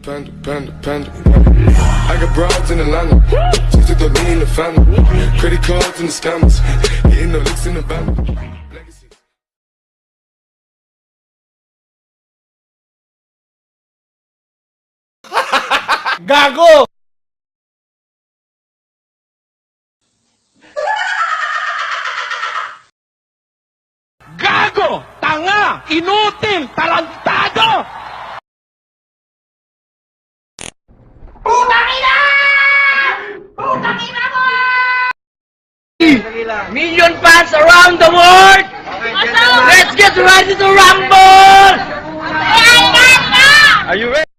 Panda. I got broads in Atlanta, just to throw me in the family. Credit cards and the scammers, hitting the licks in the band. Gago! Gago! Tanga! Inutil! Tarantado! Putang ina! Putang ina mo! Million fans around the world! Let's get ready to rumble! Are you ready?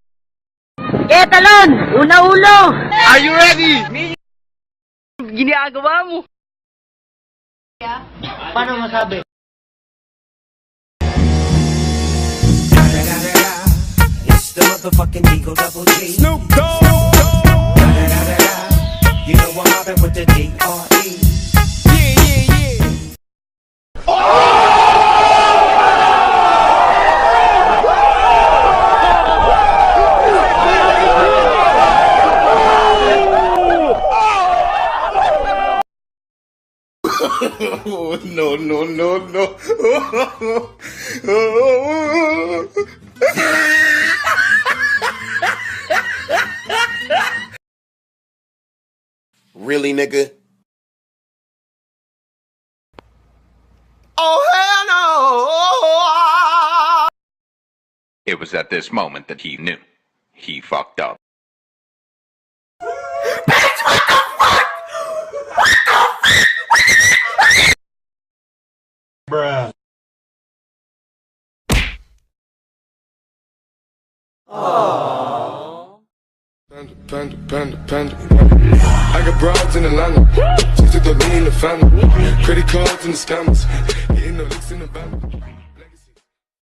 Talon! Una ulo! Are you ready? Ginagawa mo? Paano masabi? It's the motherfucking Eagle Double G. Snoop Dogg. You know I'm mobbing with the D.R.E. Oh, no. Really, nigga? Oh, hell no! It was at this moment that he knew. He fucked up. Bruh. Panda. I got broads in Atlanta, just to throw me in the family. Credit cards and the scammers, hitting the licks in the band.